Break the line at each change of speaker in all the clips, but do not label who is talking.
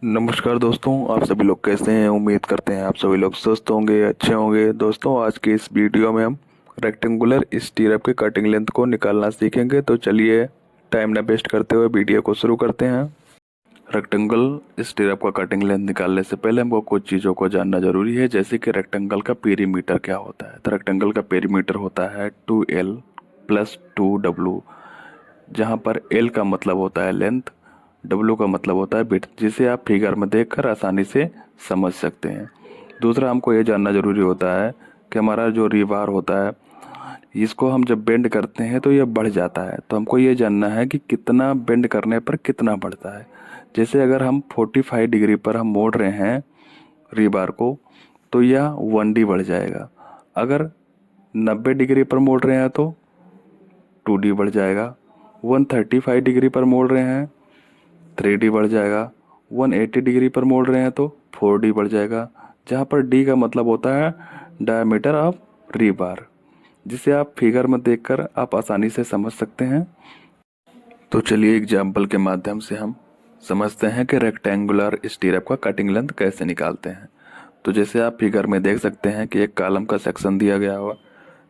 नमस्कार दोस्तों, आप सभी लोग कैसे हैं। उम्मीद करते हैं आप सभी लोग स्वस्थ होंगे, अच्छे होंगे। दोस्तों, आज के इस वीडियो में हम रेक्टेंगुलर स्टीरअप की कटिंग लेंथ को निकालना सीखेंगे। तो चलिए टाइम न वेस्ट करते हुए वीडियो को शुरू करते हैं। रेक्टेंगल स्टीरअप का कटिंग लेंथ निकालने से पहले हमको कुछ चीज़ों को जानना जरूरी है, जैसे कि रेक्टेंगल का पेरीमीटर क्या होता है। तो रेक्टेंगल का पेरीमीटर होता है 2L प्लस 2W, जहाँ पर L का मतलब होता है लेंथ, W का मतलब होता है विड्थ, जिसे आप फिगर में देखकर आसानी से समझ सकते हैं। दूसरा, हमको ये जानना ज़रूरी होता है कि हमारा जो रीबार होता है, इसको हम जब बेंड करते हैं तो ये बढ़ जाता है। तो हमको ये जानना है कि कितना बेंड करने पर कितना बढ़ता है। जैसे अगर हम 45 डिग्री पर हम मोड़ रहे हैं रीबार को, तो यह 1D बढ़ जाएगा। अगर 90 डिग्री पर मोड़ रहे हैं तो 2D बढ़ जाएगा। 135 डिग्री पर मोड़ रहे हैं 3D बढ़ जाएगा। 180 डिग्री पर मोड़ रहे हैं तो 4D बढ़ जाएगा, जहाँ पर D का मतलब होता है डायमीटर ऑफ रीबार, जिसे आप फिगर में देखकर आप आसानी से समझ सकते हैं। तो चलिए एग्जाम्पल के माध्यम से हम समझते हैं कि रेक्टेंगुलर स्टीरअप का कटिंग लेंथ कैसे निकालते हैं। तो जैसे आप फिगर में देख सकते हैं कि एक कॉलम का सेक्शन दिया गया हुआ,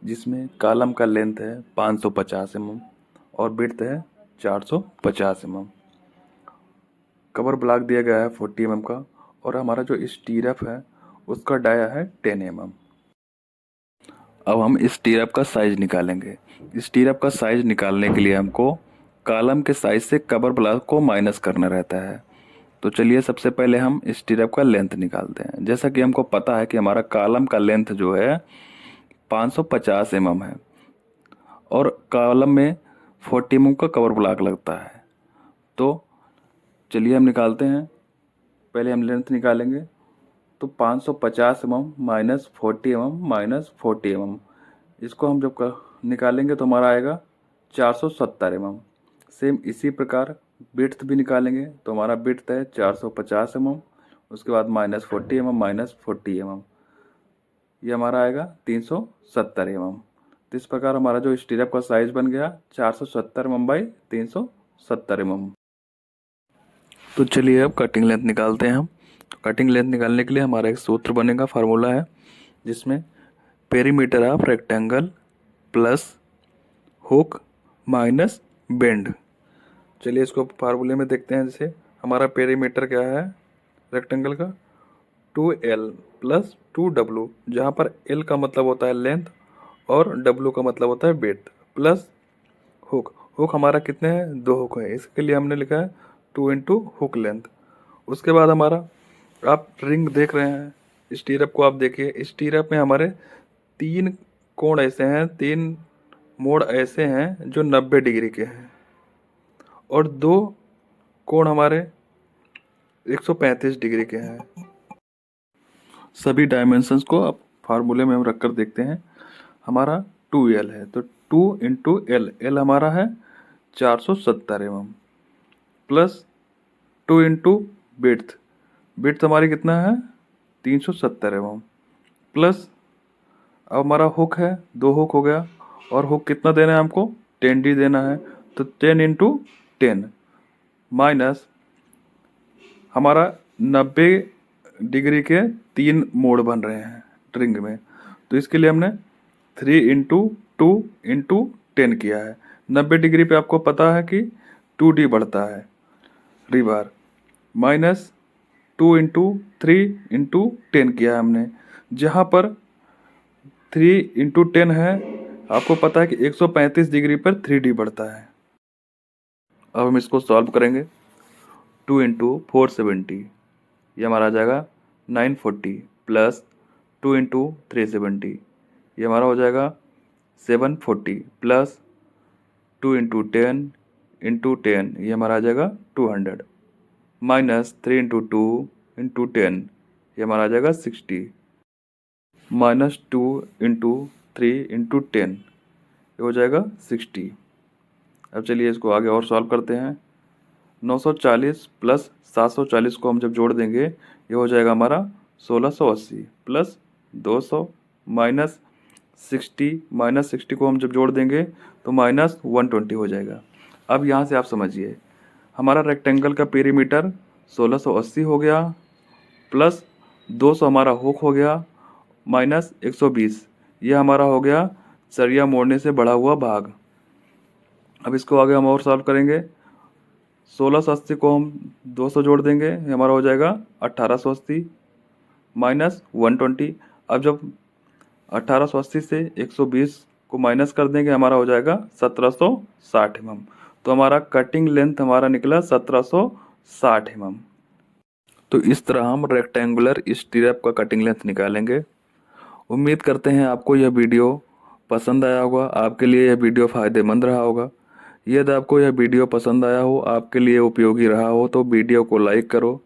जिसमें कॉलम का लेंथ है 550 mm और विड्थ है 450 mm। कवर ब्लॉक दिया गया है 40 mm का, और हमारा जो स्टीरअप है उसका डाया है 10 mm। अब हम स्टीरअप का साइज निकालेंगे। स्टीरअप का साइज निकालने के लिए हमको कॉलम के साइज से कवर ब्लॉक को माइनस करना रहता है। तो चलिए सबसे पहले हम स्टीरअप का लेंथ निकालते हैं। जैसा कि हमको पता है कि हमारा कॉलम का लेंथ जो है 550 mm है, और कॉलम में 40 mm का कवर ब्लॉक लगता है। तो चलिए हम निकालते हैं। पहले हम लेंथ निकालेंगे। तो 550 mm minus 40 mm minus 40 mm, इसको हम जब निकालेंगे तो हमारा आएगा 470 mm। सेम इसी प्रकार विड्थ भी निकालेंगे तो हमारा विड्थ है 450 mm, उसके बाद माइनस 40 mm माइनस 40 mm, ये हमारा आएगा 370 mm। तो इस प्रकार हमारा जो स्टीरअप का साइज बन गया 470 mm बाई 370 mm। तो चलिए अब कटिंग लेंथ निकालते हैं हम। तो कटिंग लेंथ निकालने के लिए हमारा एक सूत्र बनेगा, फार्मूला है, जिसमें perimeter of rectangle plus hook minus bend. चलिए इसको फार्मूले में देखते हैं। जैसे हमारा पेरीमीटर क्या है रेक्टेंगल का, 2L प्लस 2W, जहाँ पर L का मतलब होता है लेंथ और W का मतलब होता है विड्थ, प्लस हुक। हुक हमारा कितने हैं, 2 हुक है, इसके लिए हमने लिखा है 2 इंटू हुक लेंथ। उसके बाद हमारा, आप रिंग देख रहे हैं, स्टीरअप को आप देखिए, स्टीरअप में हमारे 3 कोण ऐसे हैं, 3 मोड़ ऐसे हैं जो 90 डिग्री के हैं, और 2 कोण हमारे 135 डिग्री के हैं। सभी डायमेंशंस को आप फार्मूले में हम रख कर देखते हैं। हमारा 2L है तो 2 इंटू एल, एल हमारा है 470 mm, plus 2 into width, width हमारी कितना है 370 mm, प्लस अब हमारा हुक है, 2 हुक हो गया, और हुक कितना देना है हमको 10D देना है, तो 10 इंटू 10, माइनस हमारा 90 डिग्री के 3 मोड़ बन रहे हैं रिंग में, तो इसके लिए हमने 3 इंटू 2 इंटू 10 किया है। 90 डिग्री पे आपको पता है कि 2D बढ़ता है रीबार, माइनस 2 इंटू 3 इंटू 10 किया है हमने, जहाँ पर 3 इंटू 10 है, आपको पता है कि 135 डिग्री पर 3D बढ़ता है। अब हम इसको सॉल्व करेंगे। 2 इंटू 470, ये हमारा आ जाएगा 940, प्लस 2 इंटू 370, ये हमारा हो जाएगा 740, प्लस 2 इंटू 10 इंटू 10, ये हमारा आ जाएगा 200, माइनस 3 इंटू 2 इंटू 10, ये हमारा आ जाएगा 60, माइनस 2 इंटू 3 इंटू 10, ये हो जाएगा 60। अब चलिए इसको आगे और सॉल्व करते हैं। 940 प्लस 740 को हम जब जोड़ देंगे, ये हो जाएगा हमारा 1680, प्लस 200 माइनस 60, माइनस 60 को हम जब जोड़ देंगे तो माइनस 120 हो जाएगा। अब यहाँ से आप समझिए, हमारा रेक्टेंगल का पेरीमीटर 1680 हो गया, प्लस 200 हमारा हुक हो गया, माइनस 120, ये हमारा हो गया सरिया मोड़ने से बढ़ा हुआ भाग। अब इसको आगे हम और सॉल्व करेंगे। 1680 को हम 200 जोड़ देंगे, ये हमारा हो जाएगा 1880 माइनस 120। अब जब 1880 से 120 को माइनस कर देंगे, हमारा हो जाएगा 1760 mm। तो हमारा कटिंग लेंथ हमारा निकला 1760 mm। तो इस तरह हम रेक्टेंगुलर स्टीरअप का कटिंग लेंथ निकालेंगे। उम्मीद करते हैं आपको यह वीडियो पसंद आया होगा, आपके लिए यह वीडियो फ़ायदेमंद रहा होगा। यदि आपको यह वीडियो पसंद आया हो, आपके लिए उपयोगी रहा हो, तो वीडियो को लाइक करो,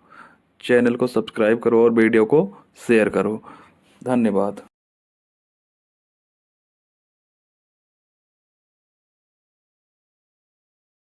चैनल को सब्सक्राइब करो और वीडियो को शेयर करो। धन्यवाद।